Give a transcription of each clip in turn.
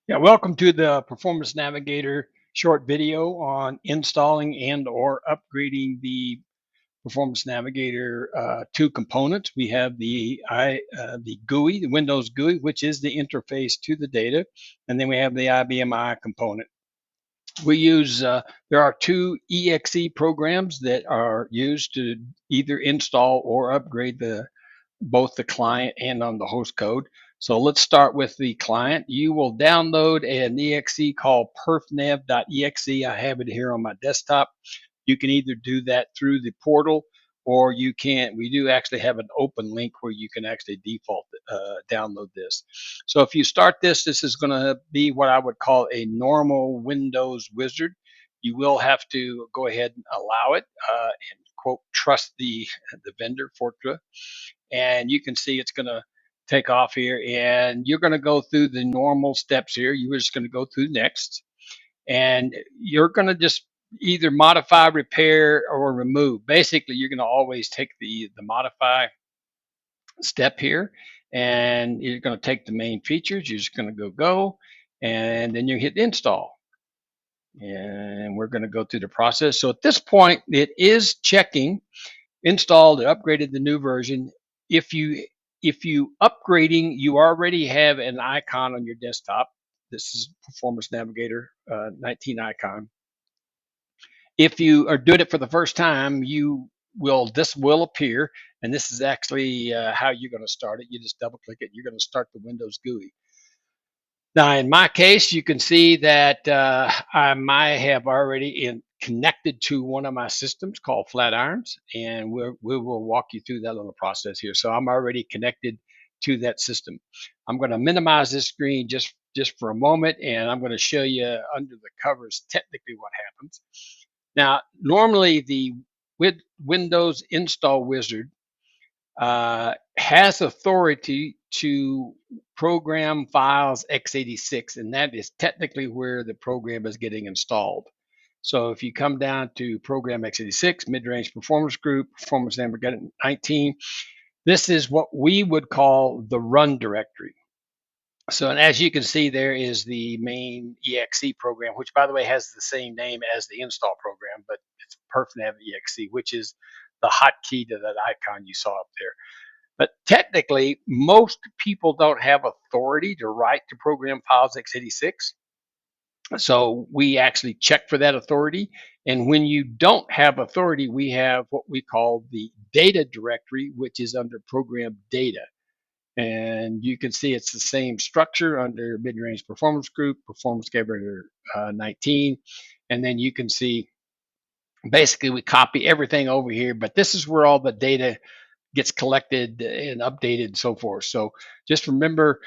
Yeah, welcome to the Performance Navigator short video on installing and or upgrading the Performance Navigator two components. We have the GUI, the Windows GUI, which is the interface to the data, and then we have the IBM I component. We use there are two exe programs that are used to either install or upgrade the both the client and on the host code. So let's start with the client. You will download an exe called perfnav.exe. I have it here on my desktop. You can either do that through the portal, or you can. We do actually have an open link where you can actually default download this. So if you start this, this is going to be what I would call a normal Windows wizard. You will have to go ahead and allow it and quote trust the vendor Fortra, and you can see it's going to take off here, and you're going to go through the normal steps here. You're just going to go through next, and you're going to just either modify, repair, or remove. Basically, you're going to always take the modify step here, and you're going to take the main features. You're just going to go, and then you hit install. And we're going to go through the process. So at this point, it is checking installed and upgraded the new version. If you upgrading, you already have an icon on your desktop. This is Performance Navigator 19 icon. If you are doing it for the first time, this will appear, and this is actually how you're going to start it. You just double click it. You're going to start the Windows GUI. Now, in my case, you can see that I might have already connected to one of my systems called Flatirons, and we will walk you through that little process here. So I'm already connected to that system. I'm going to minimize this screen just for a moment, and I'm going to show you under the covers technically what happens. Now, normally the Windows install wizard has authority to program files x86, and that is technically where the program is getting installed. So if you come down to program x86, mid-range performance group, performance navigator 19, this is what we would call the run directory. So, and as you can see, there is the main exe program, which by the way has the same name as the install program, but it's perfnav exe, which is the hotkey to that icon you saw up there. But technically, most people don't have authority to write to program files x86. So we actually check for that authority. And when you don't have authority, we have what we call the data directory, which is under program data. And you can see it's the same structure under mid-range performance group, performance navigator 19. And then you can see basically we copy everything over here, but this is where all the data gets collected and updated and so forth. So just remember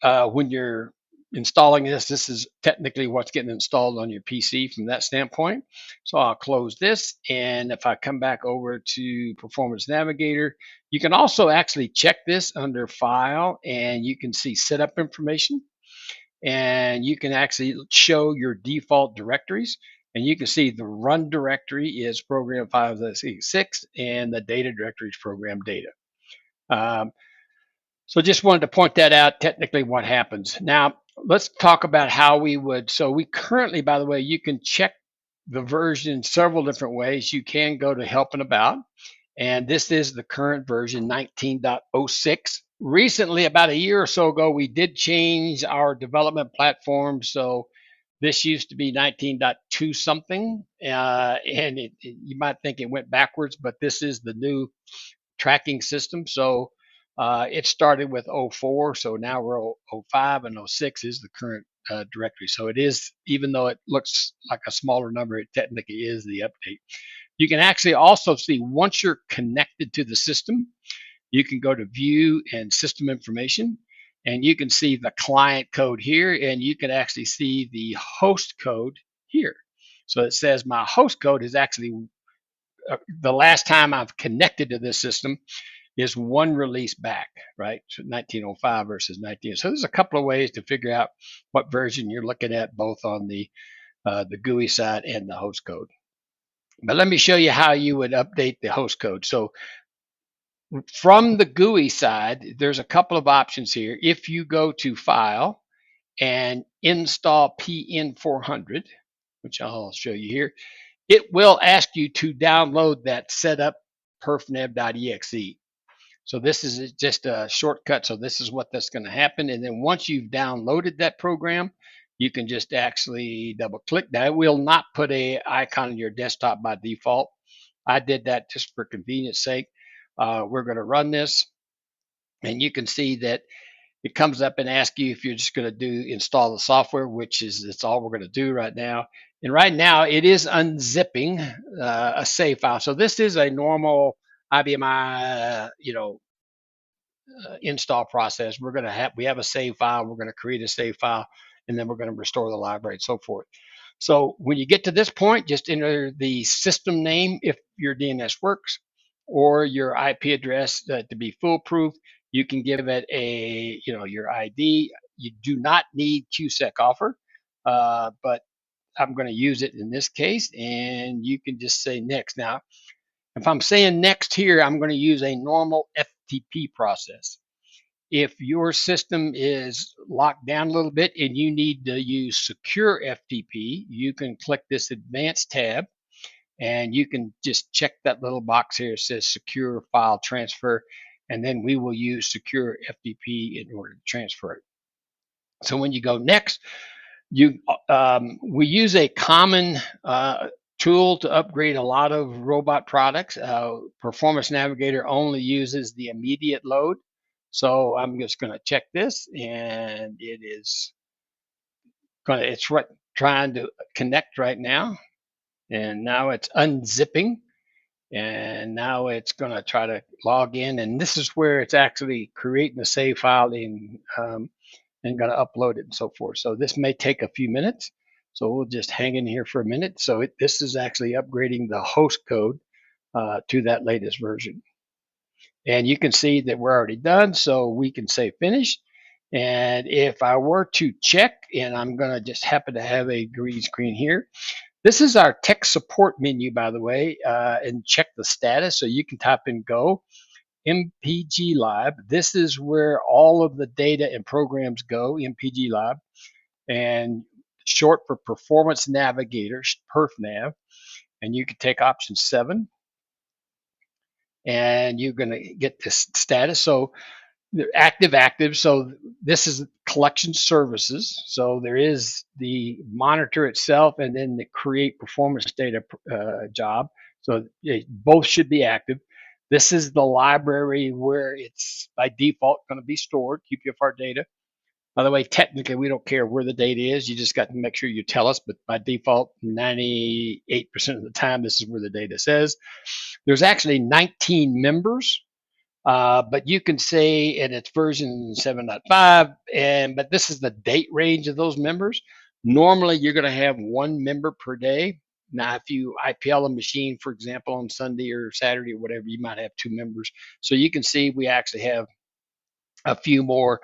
when you're installing this, this is technically what's getting installed on your PC from that standpoint. So I'll close this. And if I come back over to Performance Navigator, you can also actually check this under File, and you can see setup information. And you can actually show your default directories. And you can see the run directory is program 5.6, and the data directory is program data. Um, so just wanted to point that out, technically what happens. Now, let's talk about how we would. So we currently, by the way, you can check the version several different ways. You can go to help and about, and this is the current version 19.06. Recently, about a year or so ago, we did change our development platform. So this used to be 19.2 something, and you might think it went backwards, but this is the new tracking system. So it started with 04, so now we're 05, and 06 is the current directory. So it is, even though it looks like a smaller number, it technically is the update. You can actually also see once you're connected to the system, you can go to view and system information, and you can see the client code here, and you can actually see the host code here. So it says my host code is actually the last time I've connected to this system is one release back, right? So 1905 versus 19. So there's a couple of ways to figure out what version you're looking at, both on the GUI side and the host code. But let me show you how you would update the host code. So from the GUI side, there's a couple of options here. If you go to File and install PN400, which I'll show you here, it will ask you to download that setup perfnav.exe. So this is just a shortcut. So this is what that's going to happen. And then once you've downloaded that program, you can just actually double click. Now it will not put a icon on your desktop by default. I did that just for convenience sake. We're going to run this, and you can see that it comes up and asks you if you're just going to do install the software, which is that's all we're going to do right now. And right now it is unzipping a save file. So this is a normal IBM, install process. We have a save file. We're going to create a save file, and then we're going to restore the library and so forth. So when you get to this point, just enter the system name if your DNS works, or your IP address to be foolproof. You can give it your ID. You do not need QSEC offer, but I'm going to use it in this case, and you can just say next. Now, if I'm saying next here, I'm going to use a normal FTP process. If your system is locked down a little bit and you need to use secure FTP, you can click this advanced tab, and you can just check that little box here. It says secure file transfer, and then we will use secure FTP in order to transfer it. So when you go next, we use a common tool to upgrade a lot of robot products. Performance Navigator only uses the immediate load. So I'm just going to check this, and it's trying to connect right now. And now it's unzipping, and now it's going to try to log in. And this is where it's actually creating a save file and going to upload it and so forth. So this may take a few minutes. So we'll just hang in here for a minute. So this is actually upgrading the host code to that latest version. And you can see that we're already done. So we can say finish. And if I were to check, and I'm going to just happen to have a green screen here. This is our tech support menu, by the way, and check the status. So you can type in Go. MPG Lab. This is where all of the data and programs go, MPG Lab, and short for Performance Navigator, PerfNav. And you can take option 7, and you're going to get this status. So they're active. So this is collection services. So there is the monitor itself, and then the create performance data job. So they both should be active. This is the library where it's by default going to be stored, QPFR data. By the way, technically, we don't care where the data is. You just got to make sure you tell us. But by default, 98% of the time, this is where the data says. There's actually 19 members, but you can say, and it's version 7.5, but this is the date range of those members. Normally, you're going to have 1 member per day. Now, if you IPL a machine, for example, on Sunday or Saturday or whatever, you might have 2 members. So you can see we actually have a few more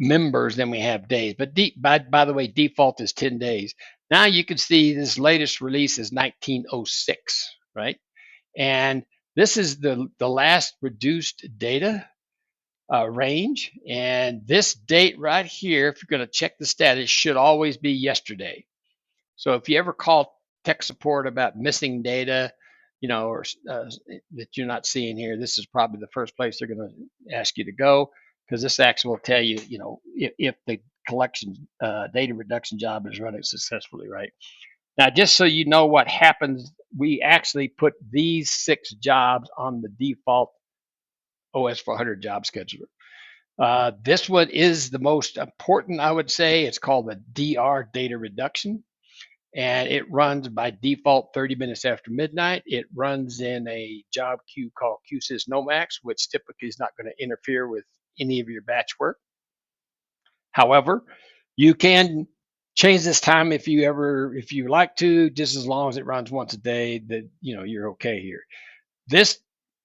members than we have days. But by the way, default is 10 days. Now you can see this latest release is 1906, right? And this is the last reduced data range. And this date right here, if you're going to check the status, should always be yesterday. So if you ever call tech support about missing data, or that you're not seeing here, this is probably the first place they're going to ask you to go, because this actually will tell you, if the collection data reduction job is running successfully, right? Now, just so you know what happens, we actually put these 6 jobs on the default OS 400 job scheduler. This one is the most important, I would say. It's called the DR data reduction, and it runs by default 30 minutes after midnight. It runs in a job queue called QSys Nomax, which typically is not going to interfere with any of your batch work. However, you can change this time if you like to, just as long as it runs once a day, that you're okay here. This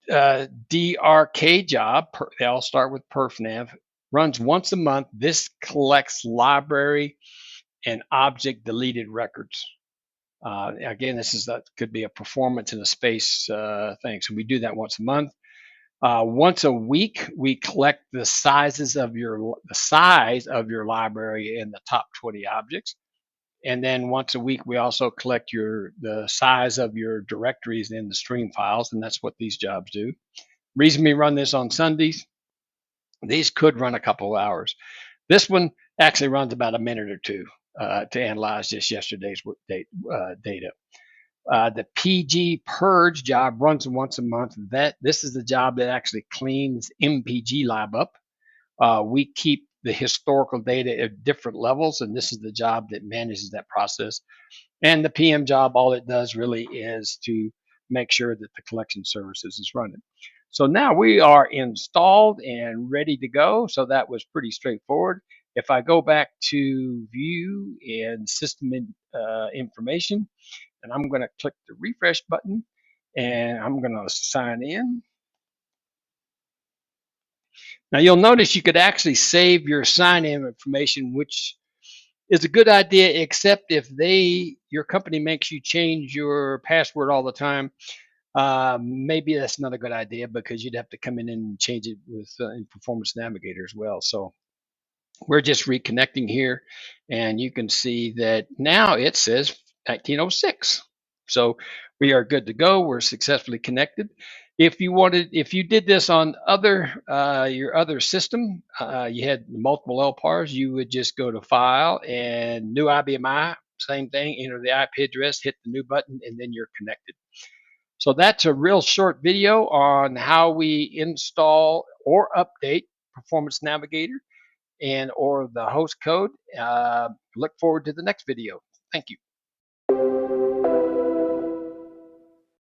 DRK job, they all start with PerfNav, runs once a month. This collects library and object deleted records. Again, could be a performance and a space thing. So we do that once a month. Once a week, we collect the size of your library and the top 20 objects. And then once a week, we also collect the size of your directories in the stream files, and that's what these jobs do. Reason we run this on Sundays, these could run a couple of hours. This one actually runs about a minute or two to analyze just yesterday's data. The PG purge job runs once a month. This is the job that actually cleans MPG lab up. We keep the historical data at different levels, and this is the job that manages that process. And the PM job, all it does really is to make sure that the collection services is running. So now we are installed and ready to go. So that was pretty straightforward. If I go back to view and system information, and I'm going to click the refresh button, and I'm going to sign in. Now you'll notice you could actually save your sign-in information, which is a good idea, except if your company makes you change your password all the time. Maybe that's not a good idea because you'd have to come in and change it with in Performance Navigator as well. So we're just reconnecting here, and you can see that now it says 1906. So we are good to go. We're successfully connected. If you did this on your other system, you had multiple LPARs, you would just go to File and New IBMI, same thing, enter the IP address, hit the new button, and then you're connected. So that's a real short video on how we install or update Performance Navigator and or the host code. Look forward to the next video. Thank you.